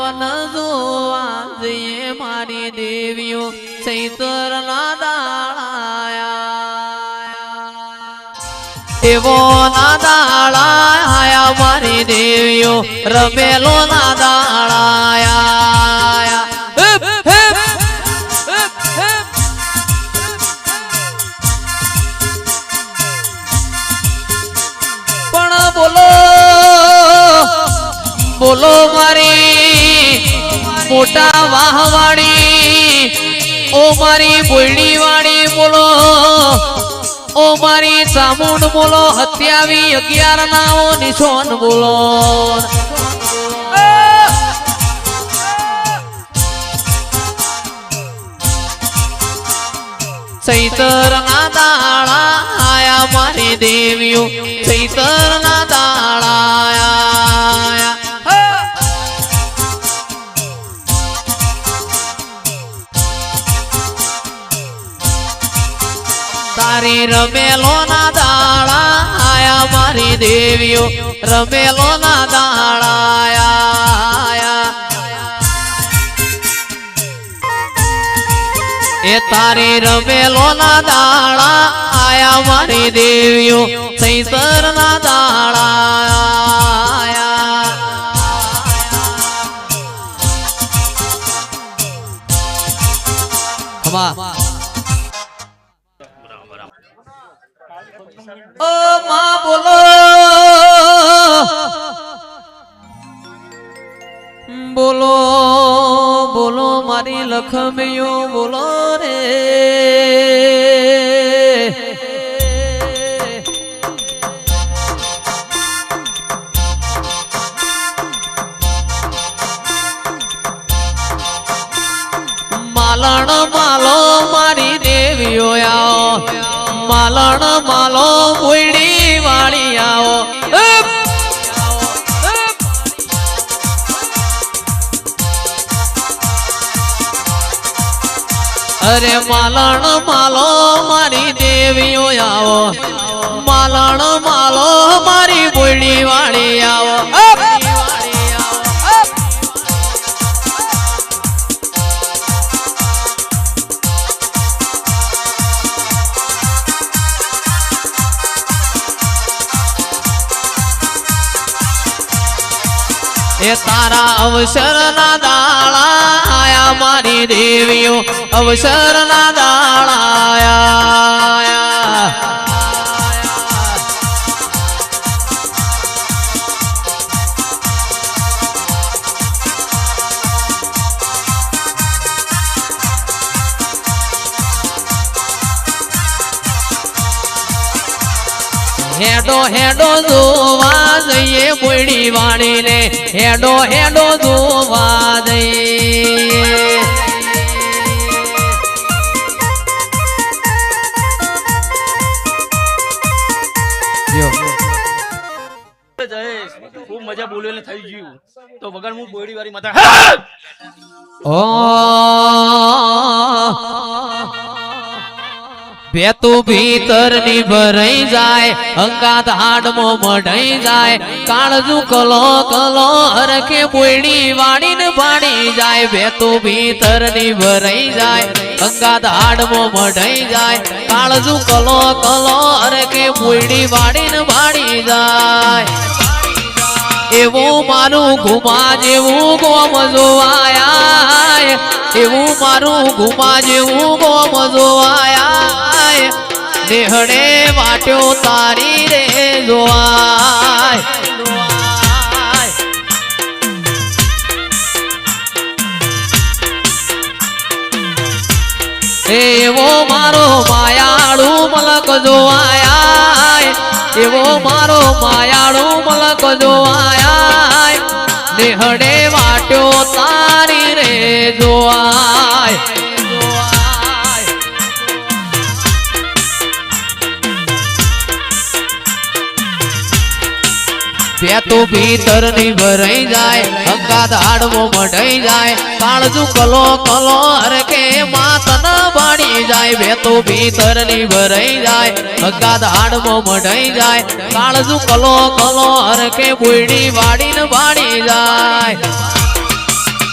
one જોવા જઈએ મારી દેવીઓ ચૈતરના દાળાયા એવો ના દાળાયા મારી દેવીઓ રમેલો ના દાળાયા બોલો મારી મોટા વાહવાડી ઓ મારી બોયડી વાળી બોલો ઓ મારી ચામુંડ બોલો 2711 નાઓ નિશોન બોલો ચૈતર ના દાળા આયા મારી દેવીઓ ચૈતર ના દાળા તારી રમેલો ના દાળા આયા મારી દેવીઓ રમેલો ના દાળા એ તારી રમેલો ના દાળા આયા મારી દેવીઓ ચૈતર ના દાળા ઓ માં બોલો બોલો બોલો મારી લખમીઓ બોલો રે માલણ માલો મારી દેવીઓ આવો માલણ માલો બોયડી વાળી આવો અરે માલણ માલો મારી દેવીઓ આવો માલણ માલો મારી બોયડી વાળી આવો એ તારા અવસર ના દાળા આયા મારી દેવીઓ અવસર ના દાળા હેડો હેડો જોવા જઈએ બોયડી વાળી ને હેડો હેડો જોવા જઈએ ખૂબ મજા બોલ્યો થઈ ગયું તો વગર હું બોયડી વાળી માતા ઓ બેતું ભીતર ની ભરાઈ જાય અંગાત હાડમો મઢાઈ જાય કાળજુ કલો કલો હરખે બોયડી વાડીને પાડી જાય બેતું ભીતર ની ભરાઈ જાય અંગાત હાડમો મઢાઈ જાય કાળજુ કલો કલો હરખે બોયડી વાડીને પાડી જાય એવું મારું ઘુમા જેવું ગોમ જોવાયા એવું મારું ઘુમા જેવું ગોમ જોવાયા દેહડે વાટ્યો તારી રે જોવાય એવો મારો માયાળુ મલક જોવાય એવો મારો માયાળુ મલક જોવાય દેહડે વાટ્યો તારી રે જોવાય બેતું ભીતર ની ભરાઈ જાય અંગાત હાડમો મઢાઈ જાય કાળજુ કલો કલો હરકે માતન બાણી જાય બેતું ભીતર ની ભરાઈ જાય અંગાત હાડમો મઢાઈ જાય કાળજુ કલો કલો હરકે બોયડી વાડીને બાણી જાય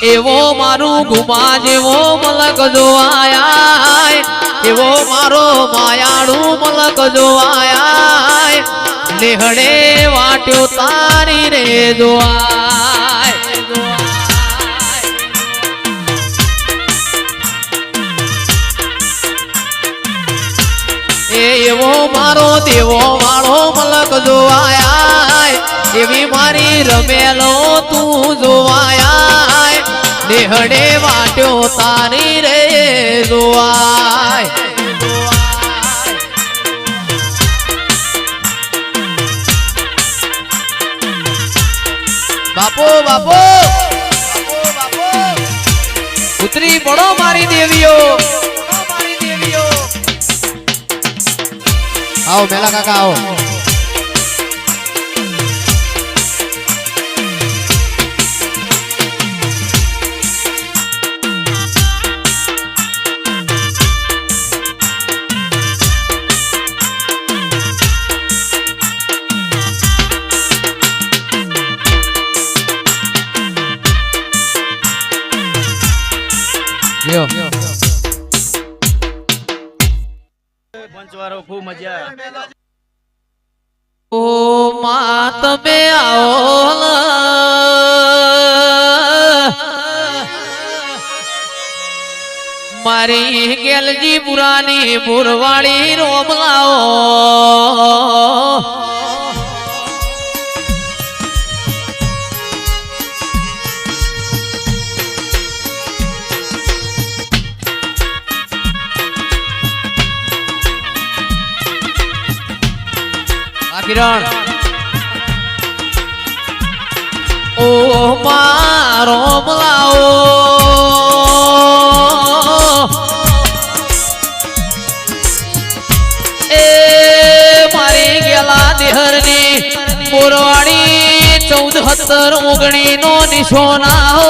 એવો મારું ગુમા જેવો મલક જોવાય એવો મારો માયાળુ મલક જોવાય લેહડે વાટ્યો તારી રે જોવાય એવો મારો દેવો વાળો મલક જોવાય એવી મારી રમેલો તું જોવાય લેહડે વાટ્યો તારી રે જોવાય બાપો બાપો ઉતરી પડો મારી દેવીઓ આવો મેલા કાકા આવો પંચવારો ખૂબ મજા ઓ માં તમે આવો મારી ગેલજી પુરાની પુરવાળી રોમલાઓ કિરણ ઓ મારો મલાઓ એ મારી ગેલા દેહરની પુરવાડી 14-17-19 નો નિશોના હો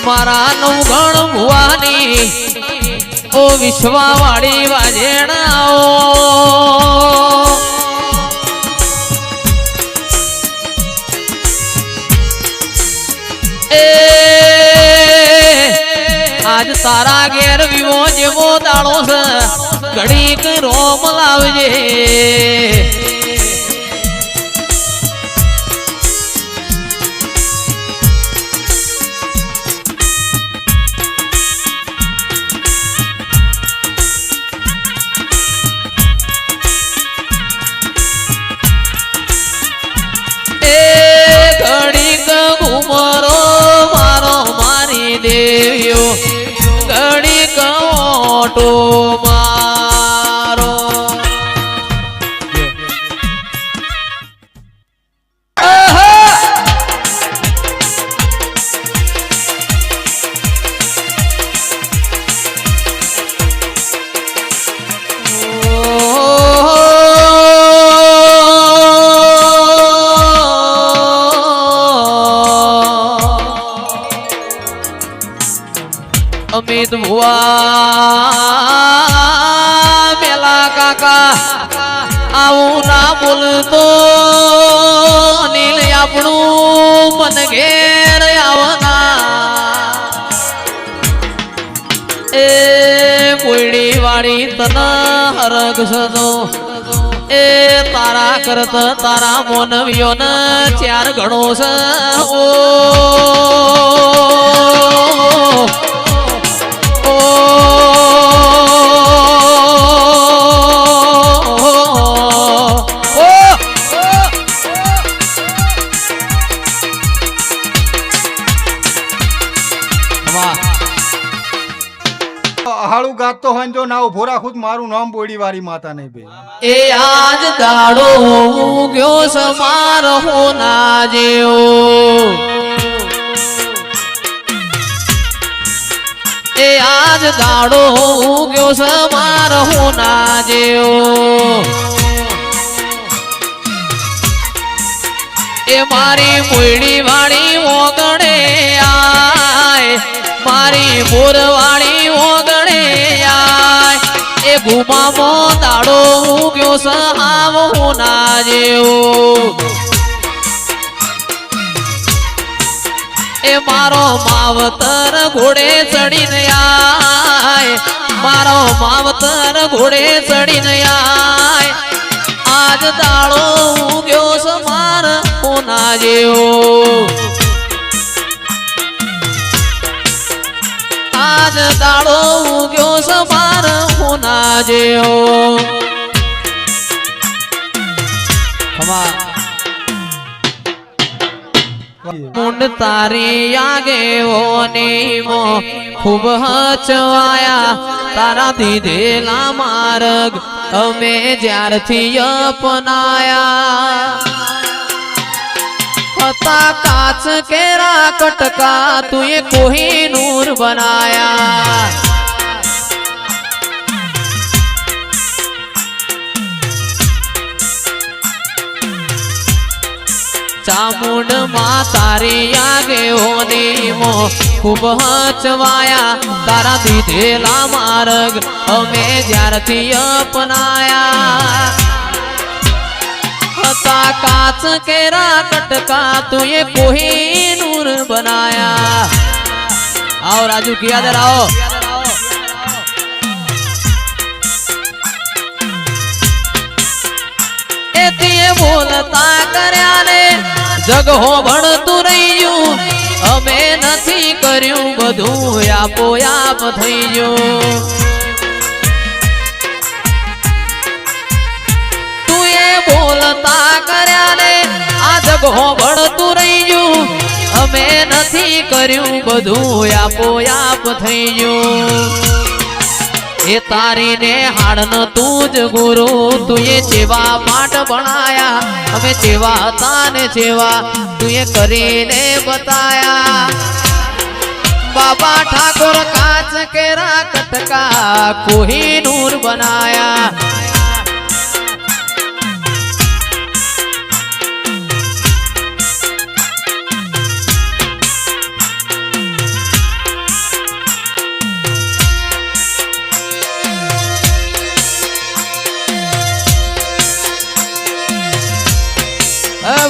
મારા નવગણ ભુવાની ઓ વિશ્વાવાળી વાજેણાઓ એ આજ તારા ઘેર વિવો જેવો દાડો છે ઘડીક રોમ લાવજે દેવીઓ ઘડી કોટો મારો અમિત ભુવા મેલા કાકા આવું ના બોલતો અનિલ આપણું મન ઘેર આવના એ કોઈડી વાળી તન હરગ સદો એ તારા કરત તારા મોનવીઓ ને 4 ગણો છે ઓ હાળું ગાતો હોય જો ના ઉભો રાખું મારું નામ બોડી વાળી માતા નહીં બે એ આજ દાડો ઉગ્યો સમાર હોના જેવો એ આજ દાડો ઉગ્યો સમાર હોના જેવો એ મારી મોયડી વાળી ઓગણે આય મારી મોરવાળી ઓગણે આય એ ગુમામો દાડો ઉગ્યો સહાવ હોના જેવો એ મારો માવતર ઘોડે ચડીને આય મારો માવતર ઘોડે ચડીને આય આજ દાડો ઉગ્યો સમાર હોના જેવો આજ દાડો ઉગ્યો સમાર હોના જેવો મુંડ તારી આગે ઓની મો ખૂબ હચવાયા તારા દીધેલા માર્ગ અમે જ્યારથી અપનાયા હતા કાચ કેરા કટકા તુએ કોહિનૂર બનાયા ચામુંડ માં તારી આગે ઓની મો ખૂબ હચવાયા તારા દીધેલા માર્ગ અમે જ્યારથી અપનાયા હતા કાચ કેરા કટકા તુએ કોહિનૂર બનાયા आओ राजू किया दर आओ एतिए बोलता कर्या ने जग हो भणતું રહ્યું અમે નથી કર્યું બધું આપો આપ થઈ ગયું તું એ બોલતા કર્યા ને આ જગ હો ભણતું રહ્યું અમે નથી કર્યું બધું આપો આપ થઈ ગયું એ તારી ને હાડન તું જ ગુરુ તુએ જેવા પાઠ ભણાયા અમે જેવા હતા ને જેવા તુએ કરીને બતાયા બાબા ઠાકોર કાચ કેરા કટકા કોહિનૂર બનાયા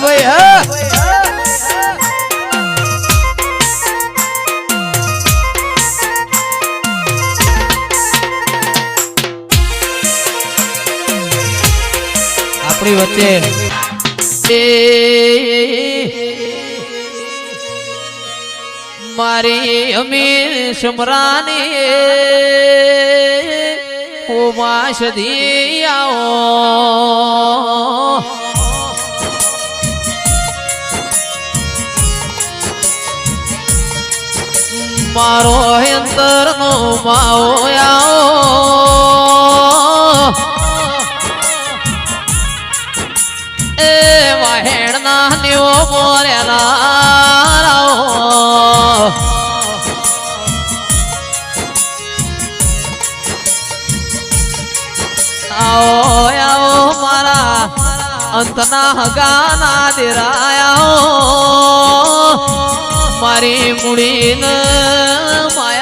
भाई हाँ अपनी वच्चे मारी अमीर शमरानी ओ माश दियाओ मारो अंतर नो माओ आओ ए वाहेड़ ना न्यो मोरेला आओ आओ मारा अंतना गाना दिराया मारी मुड़ी न माया